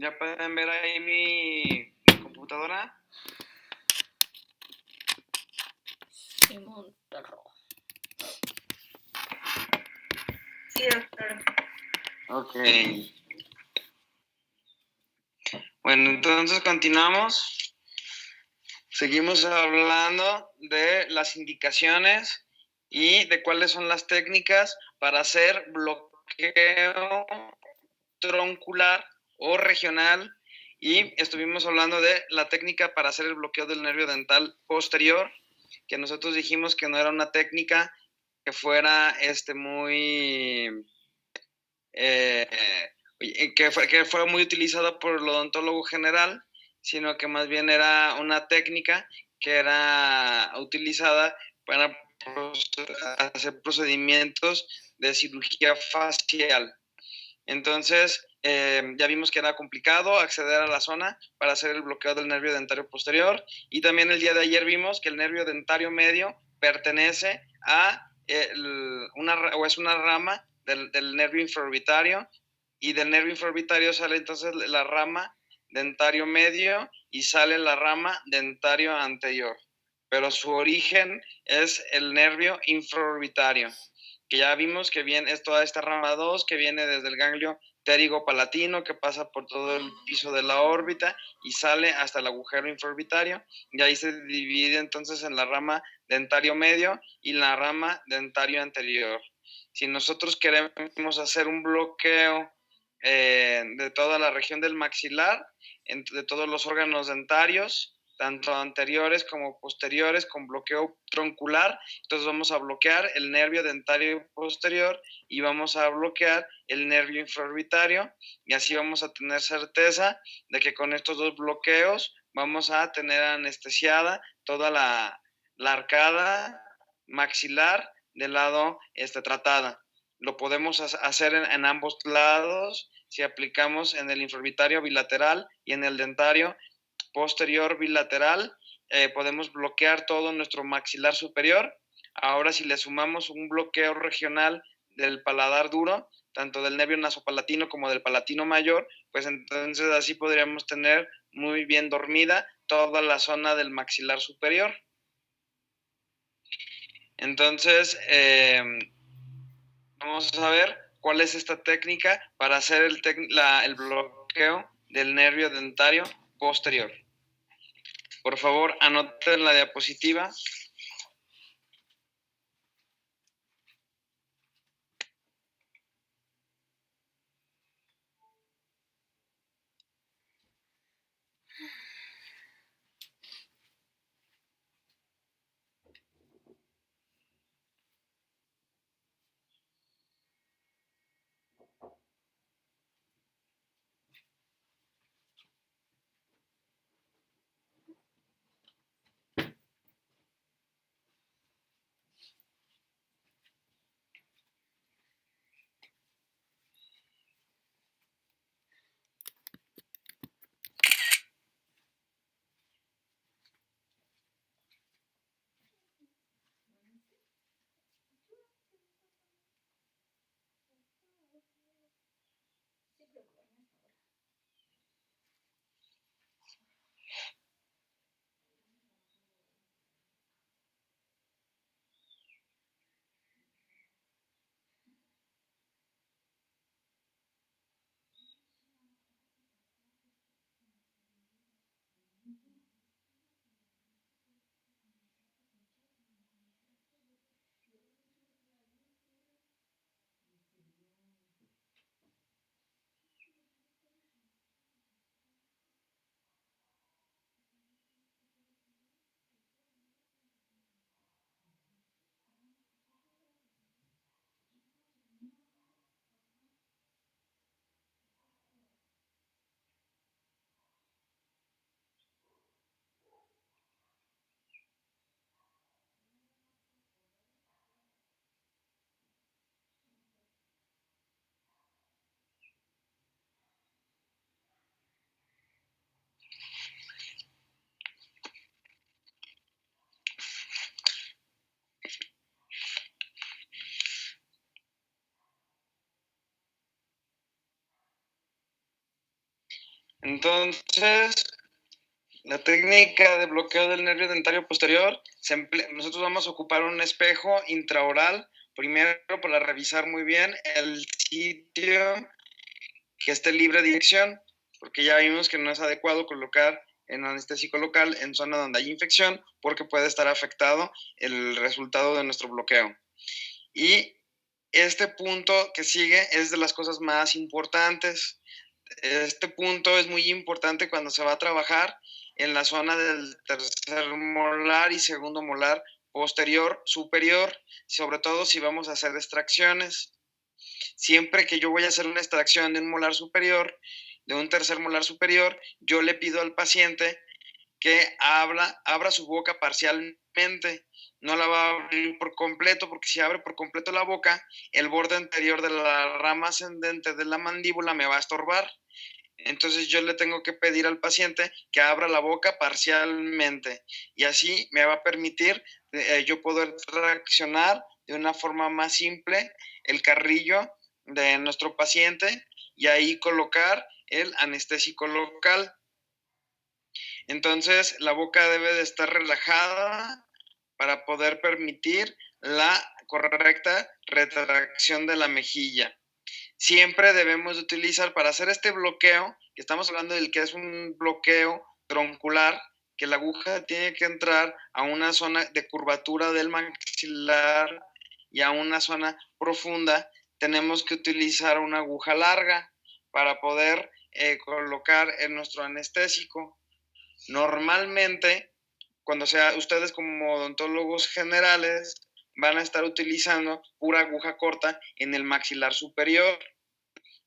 ¿Ya pueden ver ahí mi computadora? Simón Perro. Sí, doctor. Ok. Bueno, entonces continuamos. Seguimos hablando de las indicaciones y de cuáles son las técnicas para hacer bloqueo troncular o regional, y estuvimos hablando de la técnica para hacer el bloqueo del nervio dental posterior, que nosotros dijimos que no era una técnica que fuera muy que fuera muy utilizada por el odontólogo general, sino que más bien era una técnica que era utilizada para hacer procedimientos de cirugía facial. Entonces, ya vimos que era complicado acceder a la zona para hacer el bloqueo del nervio dentario posterior, y también el día de ayer vimos que el nervio dentario medio pertenece a es una rama del nervio infraorbitario, y del nervio infraorbitario sale entonces la rama dentario medio y sale la rama dentario anterior, pero su origen es el nervio infraorbitario, que ya vimos que viene, es toda esta rama 2 que viene desde el ganglio pterigo-palatino, que pasa por todo el piso de la órbita y sale hasta el agujero infraorbitario, y ahí se divide entonces en la rama dentario medio y la rama dentario anterior. Si nosotros queremos hacer un bloqueo de toda la región del maxilar, de todos los órganos dentarios, tanto anteriores como posteriores, con bloqueo troncular, entonces vamos a bloquear el nervio dentario posterior y vamos a bloquear el nervio infraorbitario, y así vamos a tener certeza de que con estos dos bloqueos vamos a tener anestesiada toda la arcada maxilar del lado tratada. Lo podemos hacer en ambos lados si aplicamos en el infraorbitario bilateral y en el dentario posterior bilateral. Podemos bloquear todo nuestro maxilar superior. Ahora, si le sumamos un bloqueo regional del paladar duro, tanto del nervio nasopalatino como del palatino mayor, pues entonces así podríamos tener muy bien dormida toda la zona del maxilar superior. Entonces, vamos a ver cuál es esta técnica para hacer el bloqueo del nervio dentario posterior. Por favor, anoten la diapositiva. Entonces, la técnica de bloqueo del nervio dentario posterior, nosotros vamos a ocupar un espejo intraoral, primero para revisar muy bien el sitio que esté libre de inyección, porque ya vimos que no es adecuado colocar en anestésico local en zona donde hay infección, porque puede estar afectado el resultado de nuestro bloqueo. Y este punto que sigue es de las cosas más importantes. Este punto es muy importante cuando se va a trabajar en la zona del tercer molar y segundo molar posterior, superior, sobre todo si vamos a hacer extracciones. Siempre que yo voy a hacer una extracción de un molar superior, de un tercer molar superior, yo le pido al paciente que abra su boca parcialmente. No la va a abrir por completo, porque si abre por completo la boca, el borde anterior de la rama ascendente de la mandíbula me va a estorbar. Entonces yo le tengo que pedir al paciente que abra la boca parcialmente y así me va a permitir yo poder traccionar de una forma más simple el carrillo de nuestro paciente y ahí colocar el anestésico local. Entonces la boca debe de estar relajada para poder permitir la correcta retracción de la mejilla. Siempre debemos de utilizar para hacer este bloqueo, que estamos hablando del que es un bloqueo troncular, que la aguja tiene que entrar a una zona de curvatura del maxilar y a una zona profunda, tenemos que utilizar una aguja larga para poder colocar en nuestro anestésico. Normalmente, cuando sea ustedes como odontólogos generales, van a estar utilizando pura aguja corta en el maxilar superior.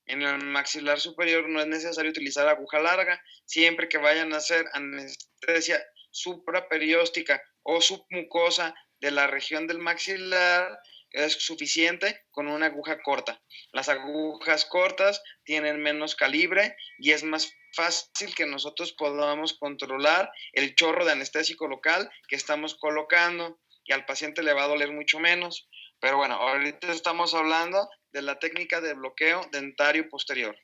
En el maxilar superior no es necesario utilizar aguja larga, siempre que vayan a hacer anestesia supraperióstica o submucosa de la región del maxilar, es suficiente con una aguja corta. Las agujas cortas tienen menos calibre y es más fácil que nosotros podamos controlar el chorro de anestésico local que estamos colocando y al paciente le va a doler mucho menos. Pero bueno, ahorita estamos hablando de la técnica de bloqueo dentario posterior.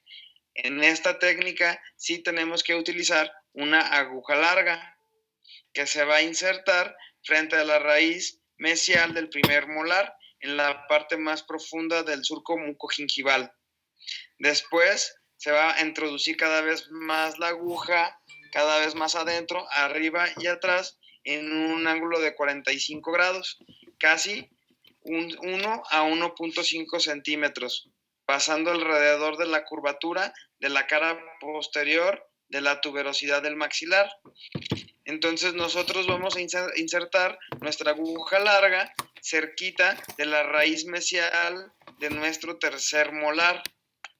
En esta técnica sí tenemos que utilizar una aguja larga que se va a insertar frente a la raíz mesial del primer molar en la parte más profunda del surco mucogingival. Después se va a introducir cada vez más la aguja, cada vez más adentro, arriba y atrás, en un ángulo de 45 grados, casi 1 a 1.5 centímetros, pasando alrededor de la curvatura de la cara posterior de la tuberosidad del maxilar. Entonces nosotros vamos a insertar nuestra aguja larga cerquita de la raíz mesial de nuestro tercer molar.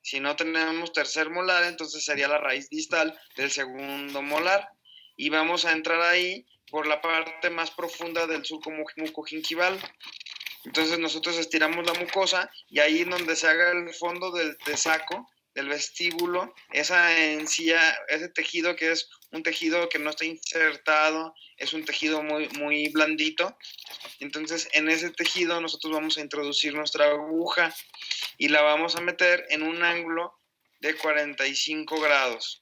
Si no tenemos tercer molar, entonces sería la raíz distal del segundo molar. Y vamos a entrar ahí por la parte más profunda del surco mucogingival. Entonces nosotros estiramos la mucosa y ahí donde se haga el fondo del saco, del vestíbulo, esa encía, ese tejido que es un tejido que no está insertado, es un tejido muy, muy blandito. Entonces en ese tejido nosotros vamos a introducir nuestra aguja y la vamos a meter en un ángulo de 45 grados,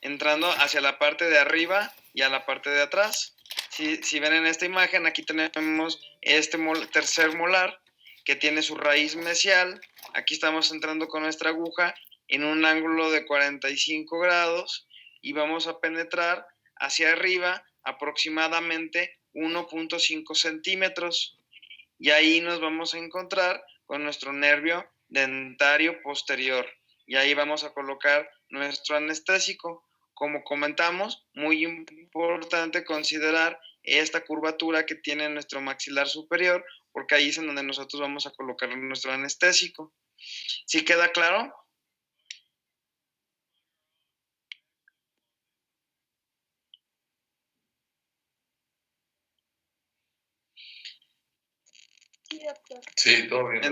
entrando hacia la parte de arriba y a la parte de atrás. Si ven en esta imagen, aquí tenemos este tercer molar que tiene su raíz mesial. Aquí estamos entrando con nuestra aguja en un ángulo de 45 grados y vamos a penetrar hacia arriba aproximadamente 1.5 centímetros. Y ahí nos vamos a encontrar con nuestro nervio dentario posterior. Y ahí vamos a colocar nuestro anestésico. Como comentamos, muy importante considerar esta curvatura que tiene nuestro maxilar superior, porque ahí es en donde nosotros vamos a colocar nuestro anestésico. ¿Sí queda claro? Sí, todo bien.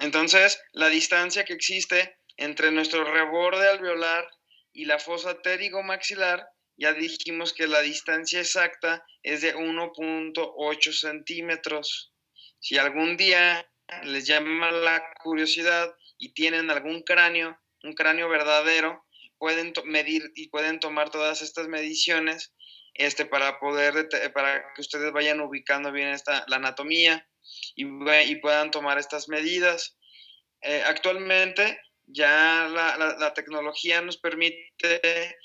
Entonces, la distancia que existe entre nuestro reborde alveolar y la fosa pterigomaxilar, ya dijimos que la distancia exacta es de 1.8 centímetros. Si algún día les llama la curiosidad y tienen algún cráneo, un cráneo verdadero, pueden medir y pueden tomar todas estas mediciones para que ustedes vayan ubicando bien la anatomía y puedan tomar estas medidas. Actualmente ya la tecnología nos permite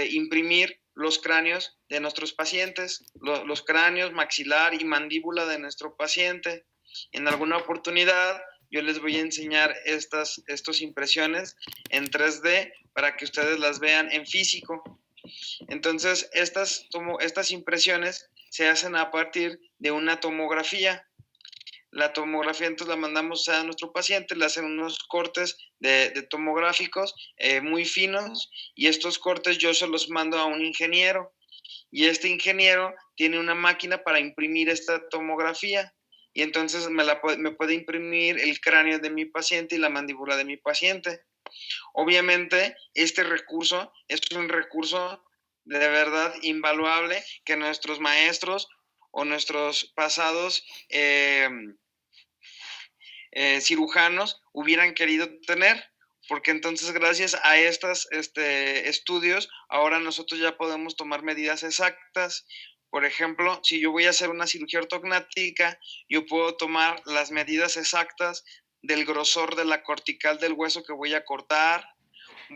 imprimir los cráneos de nuestros pacientes, los cráneos maxilar y mandíbula de nuestro paciente. En alguna oportunidad yo les voy a enseñar estas impresiones en 3D para que ustedes las vean en físico. Entonces, estas impresiones se hacen a partir de una tomografía. La tomografía entonces la mandamos a nuestro paciente, le hacen unos cortes de tomográficos muy finos, y estos cortes yo se los mando a un ingeniero, y este ingeniero tiene una máquina para imprimir esta tomografía, y entonces me puede imprimir el cráneo de mi paciente y la mandíbula de mi paciente. Obviamente este recurso es un recurso de verdad invaluable que nuestros maestros o nuestros pasados cirujanos hubieran querido tener, porque entonces gracias a estos estudios ahora nosotros ya podemos tomar medidas exactas. Por ejemplo, si yo voy a hacer una cirugía ortognática, yo puedo tomar las medidas exactas del grosor de la cortical del hueso que voy a cortar,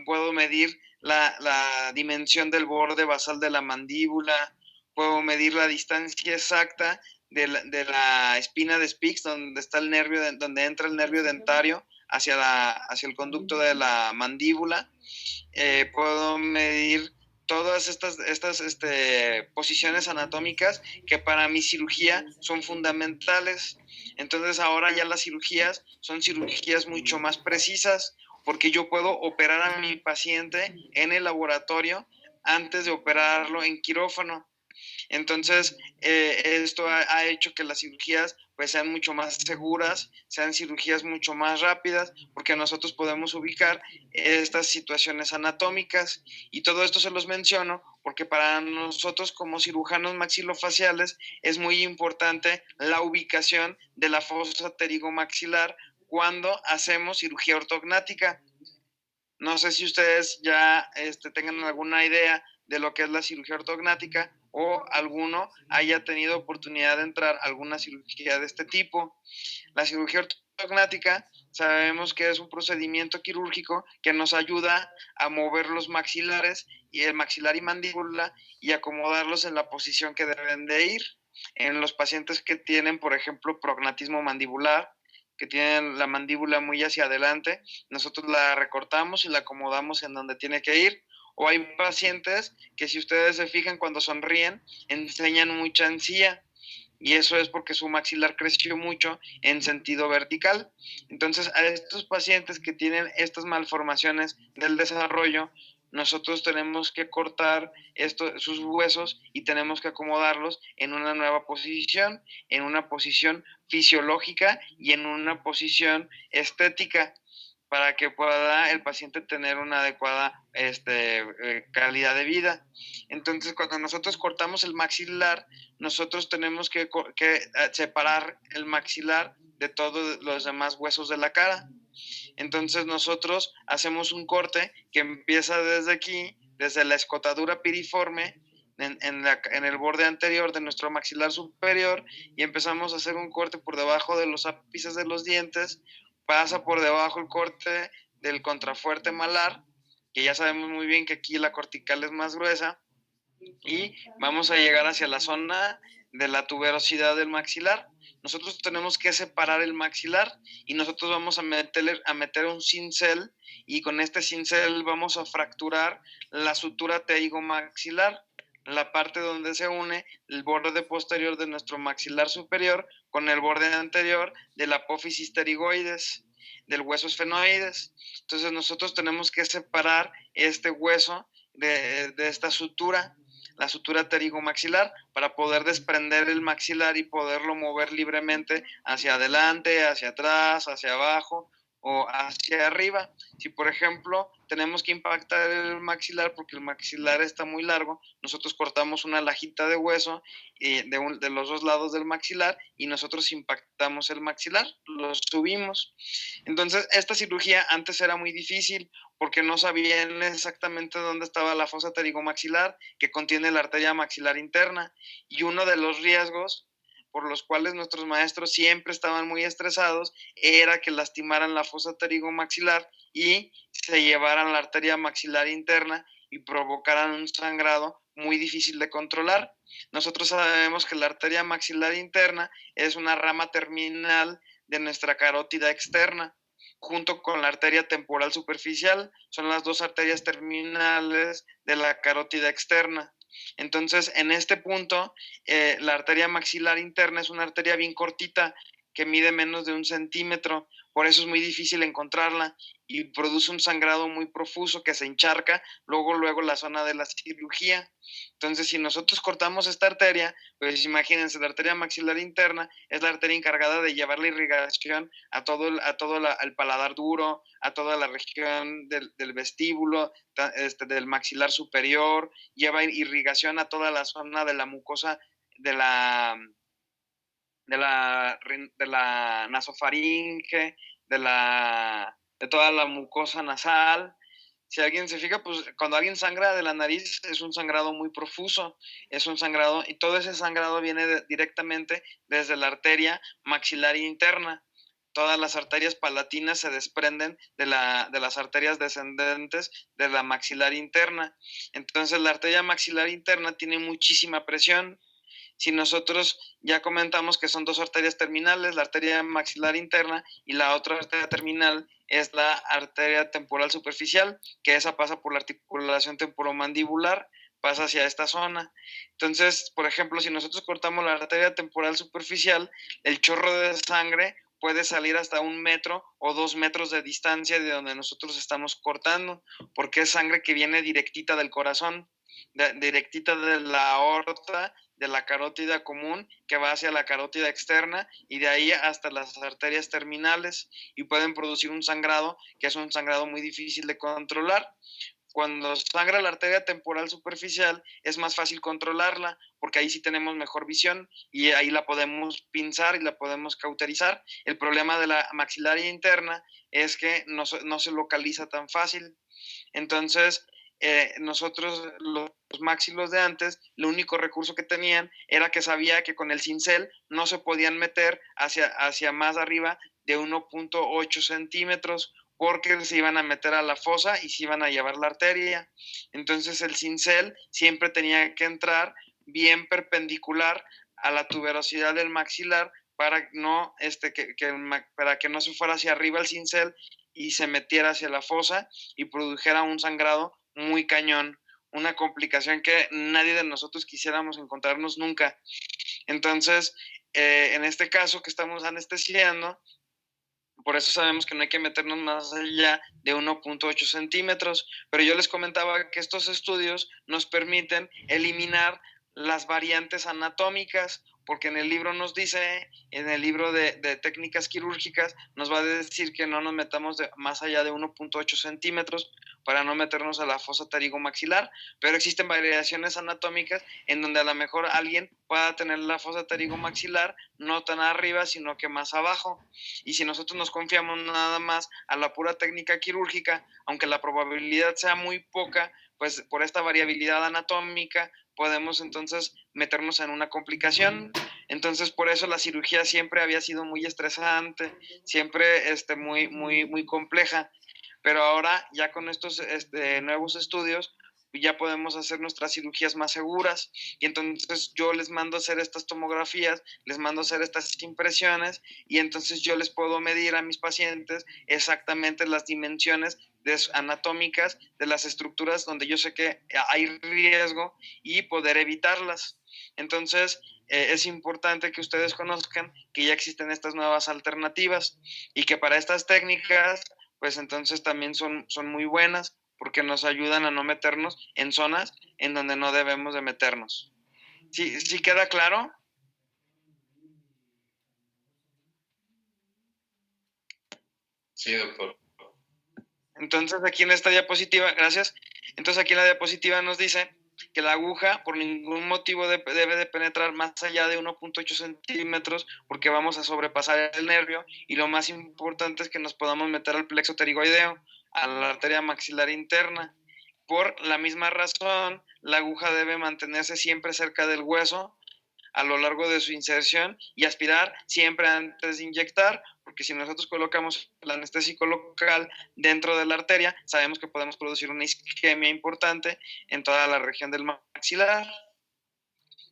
puedo medir la dimensión del borde basal de la mandíbula, puedo medir la distancia exacta de la espina de Spix, donde está el nervio, donde entra el nervio dentario hacia el conducto de la mandíbula. Puedo medir todas estas posiciones anatómicas que para mi cirugía son fundamentales. Entonces ahora ya las cirugías son cirugías mucho más precisas, porque yo puedo operar a mi paciente en el laboratorio antes de operarlo en quirófano. Entonces, esto ha hecho que las cirugías pues sean mucho más seguras, sean cirugías mucho más rápidas, porque nosotros podemos ubicar estas situaciones anatómicas. Y todo esto se los menciono porque para nosotros como cirujanos maxilofaciales es muy importante la ubicación de la fosa pterigomaxilar cuando hacemos cirugía ortognática. No sé si ustedes ya tengan alguna idea de lo que es la cirugía ortognática o alguno haya tenido oportunidad de entrar a alguna cirugía de este tipo. La cirugía ortognática sabemos que es un procedimiento quirúrgico que nos ayuda a mover los maxilares y el maxilar y mandíbula y acomodarlos en la posición que deben de ir. En los pacientes que tienen, por ejemplo, prognatismo mandibular, que tienen la mandíbula muy hacia adelante, nosotros la recortamos y la acomodamos en donde tiene que ir. O hay pacientes que, si ustedes se fijan, cuando sonríen, enseñan mucha encía, y eso es porque su maxilar creció mucho en sentido vertical. Entonces, a estos pacientes que tienen estas malformaciones del desarrollo, nosotros tenemos que cortar sus huesos y tenemos que acomodarlos en una nueva posición, en una posición fisiológica y en una posición estética, para que pueda el paciente tener una adecuada calidad de vida. Entonces, cuando nosotros cortamos el maxilar, nosotros tenemos que separar el maxilar de todos los demás huesos de la cara. Entonces nosotros hacemos un corte que empieza desde aquí, desde la escotadura piriforme, en el borde anterior de nuestro maxilar superior, y empezamos a hacer un corte por debajo de los ápices de los dientes, pasa por debajo el corte del contrafuerte malar, que ya sabemos muy bien que aquí la cortical es más gruesa, y vamos a llegar hacia la zona de la tuberosidad del maxilar. Nosotros tenemos que separar el maxilar y nosotros vamos a meter un cincel, y con este cincel vamos a fracturar la sutura pterigomaxilar, la parte donde se une el borde posterior de nuestro maxilar superior con el borde anterior de la apófisis pterigoides, del hueso esfenoides. Entonces nosotros tenemos que separar este hueso de esta sutura, la sutura pterigomaxilar, para poder desprender el maxilar y poderlo mover libremente hacia adelante, hacia atrás, hacia abajo, o hacia arriba. Si, por ejemplo, tenemos que impactar el maxilar porque el maxilar está muy largo, nosotros cortamos una lajita de hueso de los dos lados del maxilar y nosotros impactamos el maxilar, lo subimos. Entonces, esta cirugía antes era muy difícil porque no sabían exactamente dónde estaba la fosa pterigomaxilar que contiene la arteria maxilar interna, y uno de los riesgos por los cuales nuestros maestros siempre estaban muy estresados era que lastimaran la fosa pterigomaxilar y se llevaran la arteria maxilar interna y provocaran un sangrado muy difícil de controlar. Nosotros sabemos que la arteria maxilar interna es una rama terminal de nuestra carótida externa, junto con la arteria temporal superficial. Son las dos arterias terminales de la carótida externa. Entonces, en este punto, la arteria maxilar interna es una arteria bien cortita que mide menos de 1 centímetro, por eso es muy difícil encontrarla y produce un sangrado muy profuso que se encharca luego la zona de la cirugía. Entonces, si nosotros cortamos esta arteria, pues imagínense, la arteria maxilar interna es la arteria encargada de llevar la irrigación a todo el paladar duro, a toda la región del vestíbulo, del maxilar superior, lleva irrigación a toda la zona de la mucosa de la nasofaringe, de toda la mucosa nasal. Si alguien se fija, pues cuando alguien sangra de la nariz es un sangrado muy profuso, es un sangrado, y todo ese sangrado viene directamente desde la arteria maxilar interna. Todas las arterias palatinas se desprenden de las arterias descendentes de la maxilar interna. Entonces la arteria maxilar interna tiene muchísima presión. Si nosotros ya comentamos que son dos arterias terminales, la arteria maxilar interna y la otra arteria terminal es la arteria temporal superficial, que esa pasa por la articulación temporomandibular, pasa hacia esta zona. Entonces, por ejemplo, si nosotros cortamos la arteria temporal superficial, el chorro de sangre puede salir hasta 1 metro o 2 metros de distancia de donde nosotros estamos cortando, porque es sangre que viene directita del corazón, directita de la aorta, de la carótida común, que va hacia la carótida externa y de ahí hasta las arterias terminales, y pueden producir un sangrado que es un sangrado muy difícil de controlar. Cuando sangra la arteria temporal superficial es más fácil controlarla porque ahí sí tenemos mejor visión y ahí la podemos pinzar y la podemos cauterizar. El problema de la maxilar interna es que no se localiza tan fácil. Entonces, nosotros, los maxilos de antes, el único recurso que tenían era que sabía que con el cincel no se podían meter hacia más arriba de 1.8 centímetros porque se iban a meter a la fosa y se iban a llevar la arteria. Entonces el cincel siempre tenía que entrar bien perpendicular a la tuberosidad del maxilar para para que no se fuera hacia arriba el cincel y se metiera hacia la fosa y produjera un sangrado muy cañón, una complicación que nadie de nosotros quisiéramos encontrarnos nunca. Entonces, en este caso que estamos anestesiando, por eso sabemos que no hay que meternos más allá de 1.8 centímetros, pero yo les comentaba que estos estudios nos permiten eliminar las variantes anatómicas, porque en el libro nos dice, en el libro de técnicas quirúrgicas, nos va a decir que no nos metamos más allá de 1.8 centímetros para no meternos a la fosa pterigomaxilar, pero existen variaciones anatómicas en donde a lo mejor alguien pueda tener la fosa pterigomaxilar no tan arriba, sino que más abajo. Y si nosotros nos confiamos nada más a la pura técnica quirúrgica, aunque la probabilidad sea muy poca, pues por esta variabilidad anatómica podemos entonces meternos en una complicación. Entonces, por eso la cirugía siempre había sido muy estresante, siempre muy compleja. Pero ahora, ya con estos nuevos estudios, ya podemos hacer nuestras cirugías más seguras. Y entonces yo les mando a hacer estas tomografías, les mando a hacer estas impresiones, y entonces yo les puedo medir a mis pacientes exactamente las dimensiones anatómicas de las estructuras donde yo sé que hay riesgo y poder evitarlas. Entonces, es importante que ustedes conozcan que ya existen estas nuevas alternativas y que para estas técnicas, pues entonces también son muy buenas porque nos ayudan a no meternos en zonas en donde no debemos de meternos. ¿Sí queda claro? Sí, doctor. Entonces aquí en esta diapositiva, gracias, entonces aquí en la diapositiva nos dice que la aguja por ningún motivo debe de penetrar más allá de 1.8 centímetros porque vamos a sobrepasar el nervio y lo más importante es que nos podamos meter al plexo pterigoideo, a la arteria maxilar interna. Por la misma razón, la aguja debe mantenerse siempre cerca del hueso a lo largo de su inserción y aspirar siempre antes de inyectar, porque si nosotros colocamos el anestésico local dentro de la arteria, sabemos que podemos producir una isquemia importante en toda la región del maxilar,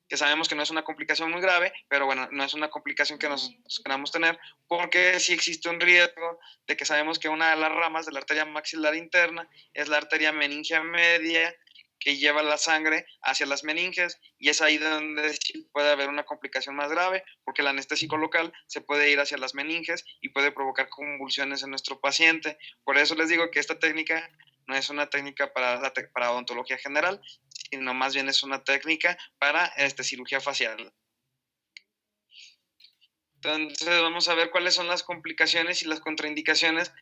que sabemos que no es una complicación muy grave, pero bueno, no es una complicación que nosotros queramos tener, porque sí existe un riesgo de que sabemos que una de las ramas de la arteria maxilar interna es la arteria meningia media, que lleva la sangre hacia las meninges, y es ahí donde sí puede haber una complicación más grave, porque el anestésico local se puede ir hacia las meninges y puede provocar convulsiones en nuestro paciente. Por eso les digo que esta técnica no es una técnica para odontología general, sino más bien es una técnica para cirugía facial. Entonces vamos a ver cuáles son las complicaciones y las contraindicaciones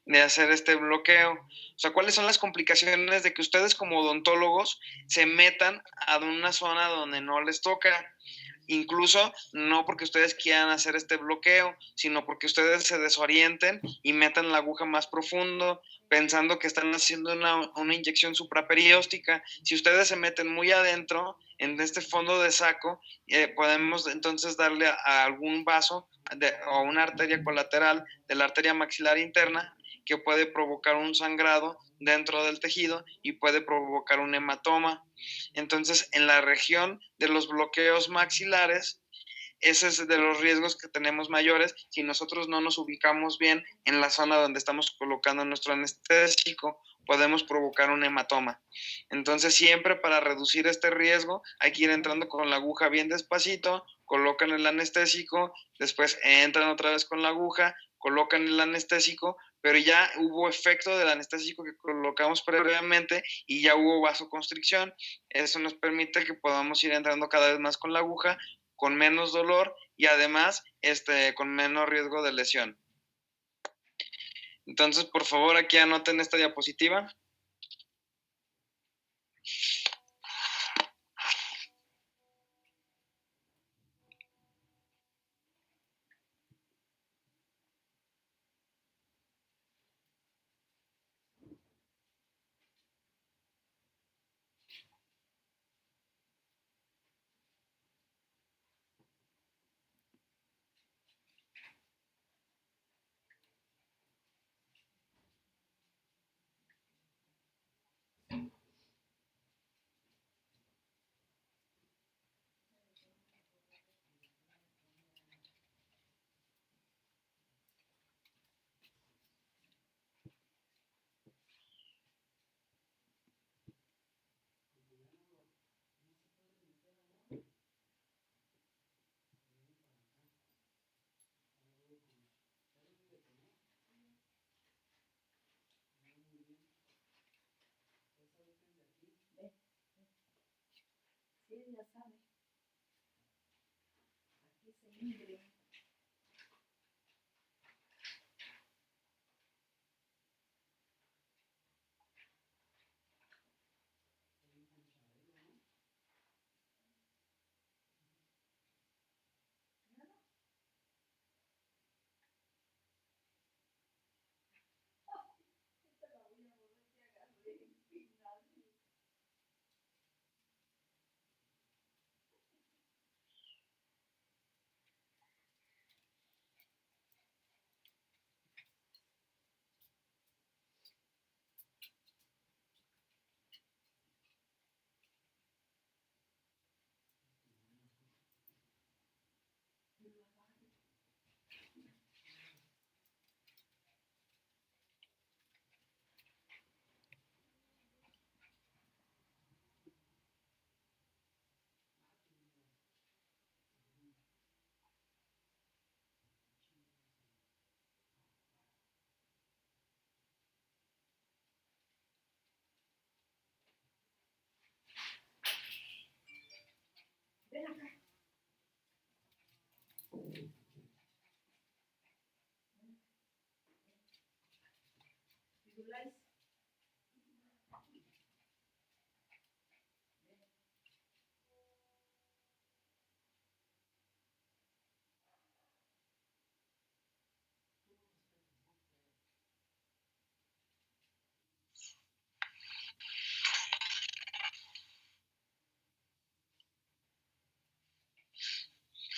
de hacer este bloqueo. O sea, cuáles son las complicaciones de que ustedes como odontólogos se metan a una zona donde no les toca. Incluso no porque ustedes quieran hacer este bloqueo, sino porque ustedes se desorienten y metan la aguja más profundo, pensando que están haciendo una inyección supraperióstica. Si ustedes se meten muy adentro, en este fondo de saco, podemos entonces darle a algún vaso o una arteria colateral de la arteria maxilar interna que puede provocar un sangrado dentro del tejido y puede provocar un hematoma. Entonces, en la región de los bloqueos maxilares, ese es de los riesgos que tenemos mayores si nosotros no nos ubicamos bien en la zona donde estamos colocando nuestro anestésico, podemos provocar un hematoma. Entonces, siempre para reducir este riesgo, hay que ir entrando con la aguja bien despacito, colocan el anestésico, después entran otra vez con la aguja, colocan el anestésico, pero ya hubo efecto del anestésico que colocamos previamente y ya hubo vasoconstricción. Eso nos permite que podamos ir entrando cada vez más con la aguja, con menos dolor y además con menos riesgo de lesión. Entonces, por favor, aquí anoten esta diapositiva. Sí, ya sabe. Aquí se libre.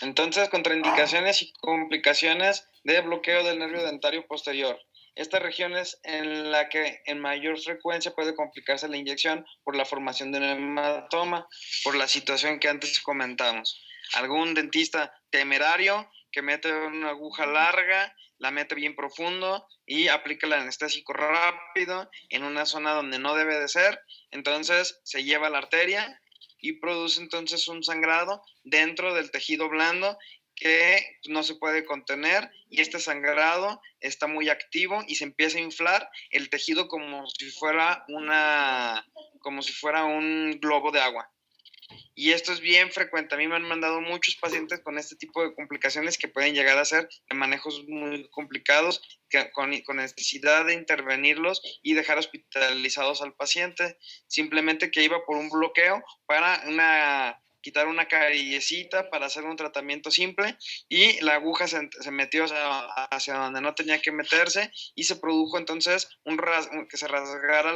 Entonces, contraindicaciones y complicaciones de bloqueo del nervio dentario posterior. Esta región es en la que en mayor frecuencia puede complicarse la inyección por la formación de un hematoma, por la situación que antes comentamos. Algún dentista temerario que mete una aguja larga, la mete bien profundo y aplica el anestésico rápido en una zona donde no debe de ser, entonces se lleva la arteria y produce entonces un sangrado dentro del tejido blando que no se puede contener, y este sangrado está muy activo y se empieza a inflar el tejido como si fuera un globo de agua. Y esto es bien frecuente. A mí me han mandado muchos pacientes con este tipo de complicaciones que pueden llegar a ser de manejos muy complicados, con necesidad de intervenirlos y dejar hospitalizados al paciente. Simplemente que iba por un bloqueo para quitar una carillecita para hacer un tratamiento simple, y la aguja se metió hacia donde no tenía que meterse y se produjo entonces que se rasgara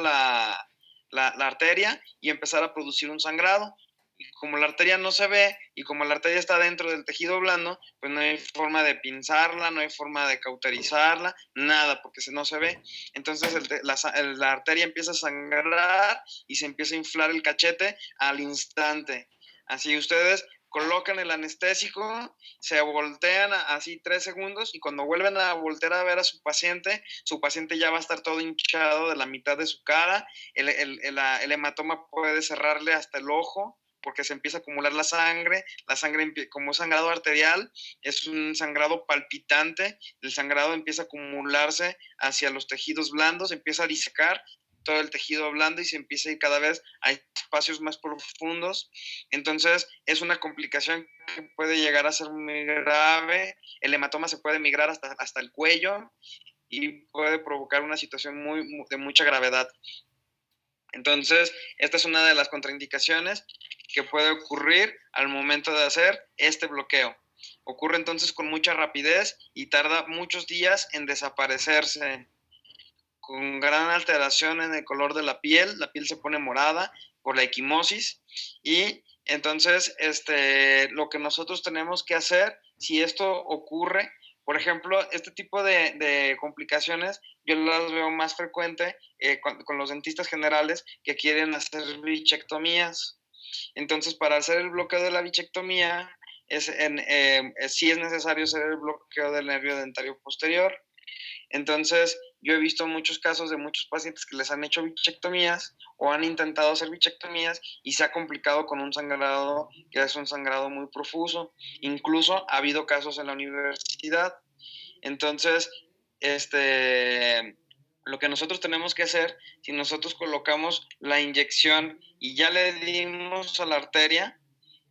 la arteria y empezara a producir un sangrado. Y como la arteria no se ve y como la arteria está dentro del tejido blando, pues no hay forma de pinzarla, no hay forma de cauterizarla, nada, porque no se ve. Entonces la arteria empieza a sangrar y se empieza a inflar el cachete al instante. Así ustedes colocan el anestésico, se voltean así 3 segundos, y cuando vuelven a voltear a ver a su paciente ya va a estar todo hinchado de la mitad de su cara, el hematoma puede cerrarle hasta el ojo, porque se empieza a acumular la sangre como sangrado arterial, es un sangrado palpitante, el sangrado empieza a acumularse hacia los tejidos blandos, empieza a disecar todo el tejido blando y se empieza a ir cada vez a espacios más profundos. Entonces es una complicación que puede llegar a ser muy grave, el hematoma se puede migrar hasta el cuello y puede provocar una situación de mucha gravedad. Entonces, esta es una de las contraindicaciones que puede ocurrir al momento de hacer este bloqueo. Ocurre entonces con mucha rapidez y tarda muchos días en desaparecerse, con gran alteración en el color de la piel se pone morada por la equimosis, y entonces lo que nosotros tenemos que hacer si esto ocurre, por ejemplo, este tipo de complicaciones yo las veo más frecuente con los dentistas generales que quieren hacer bichectomías. Entonces, para hacer el bloqueo de la bichectomía, sí es necesario hacer el bloqueo del nervio dentario posterior. Entonces, yo he visto muchos casos de muchos pacientes que les han hecho bichectomías o han intentado hacer bichectomías y se ha complicado con un sangrado que es un sangrado muy profuso. Incluso ha habido casos en la universidad. Entonces, lo que nosotros tenemos que hacer, si nosotros colocamos la inyección y ya le dimos a la arteria,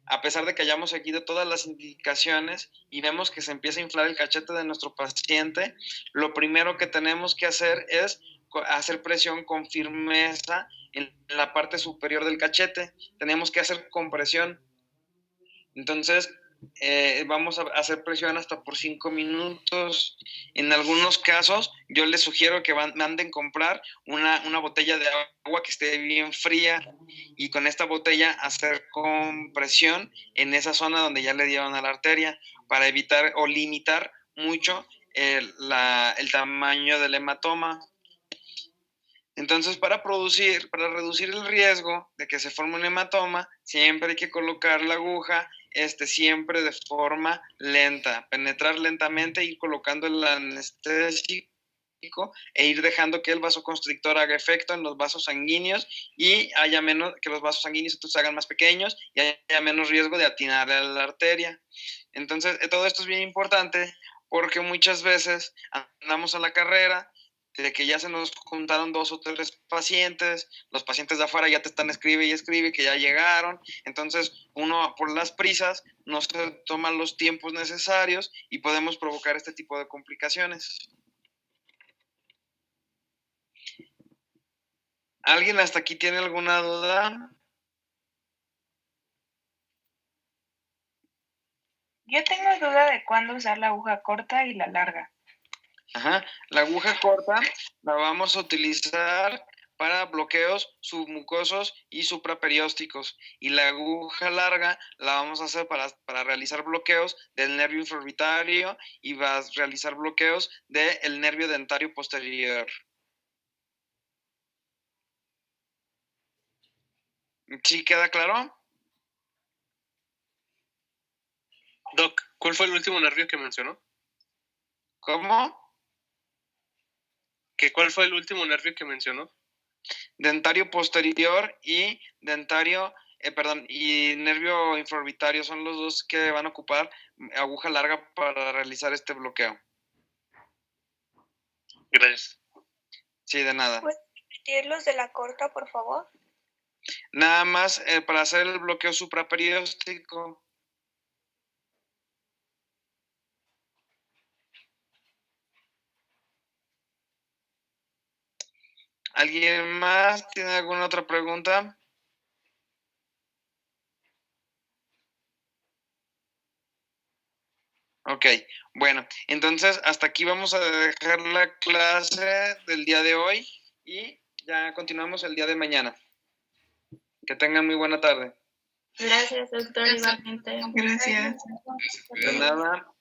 a pesar de que hayamos seguido todas las indicaciones y vemos que se empieza a inflar el cachete de nuestro paciente, lo primero que tenemos que hacer es hacer presión con firmeza en la parte superior del cachete. Tenemos que hacer compresión. Entonces, vamos a hacer presión hasta por 5 minutos. En algunos casos, yo les sugiero que manden comprar una botella de agua que esté bien fría, y con esta botella hacer compresión en esa zona donde ya le dieron a la arteria, para evitar o limitar mucho el tamaño del hematoma. Entonces, para reducir el riesgo de que se forme un hematoma, siempre hay que colocar la aguja siempre de forma lenta, penetrar lentamente, ir colocando el anestésico e ir dejando que el vasoconstrictor haga efecto en los vasos sanguíneos y que los vasos sanguíneos entonces se hagan más pequeños y haya menos riesgo de atinar a la arteria. Entonces, todo esto es bien importante porque muchas veces andamos a la carrera de que ya se nos juntaron 2 o 3 pacientes, los pacientes de afuera ya te están escribe y escribe que ya llegaron, entonces uno por las prisas no se toma los tiempos necesarios y podemos provocar este tipo de complicaciones. ¿Alguien hasta aquí tiene alguna duda? Yo tengo duda de cuándo usar la aguja corta y la larga. Ajá. La aguja corta la vamos a utilizar para bloqueos submucosos y supraperiósticos. Y la aguja larga la vamos a hacer para realizar bloqueos del nervio infraorbitario y vas a realizar bloqueos del nervio dentario posterior. ¿Sí queda claro? Doc, ¿cuál fue el último nervio que mencionó? ¿Cómo? ¿Cuál fue el último nervio que mencionó? Dentario posterior y y nervio infraorbitario son los dos que van a ocupar aguja larga para realizar este bloqueo. Gracias. Sí, de nada. ¿Puedes repetir los de la corta, por favor? Nada más para hacer el bloqueo supraperióstico. ¿Alguien más tiene alguna otra pregunta? Ok, bueno, entonces hasta aquí vamos a dejar la clase del día de hoy y ya continuamos el día de mañana. Que tengan muy buena tarde. Gracias, doctor, igualmente. Gracias. De nada.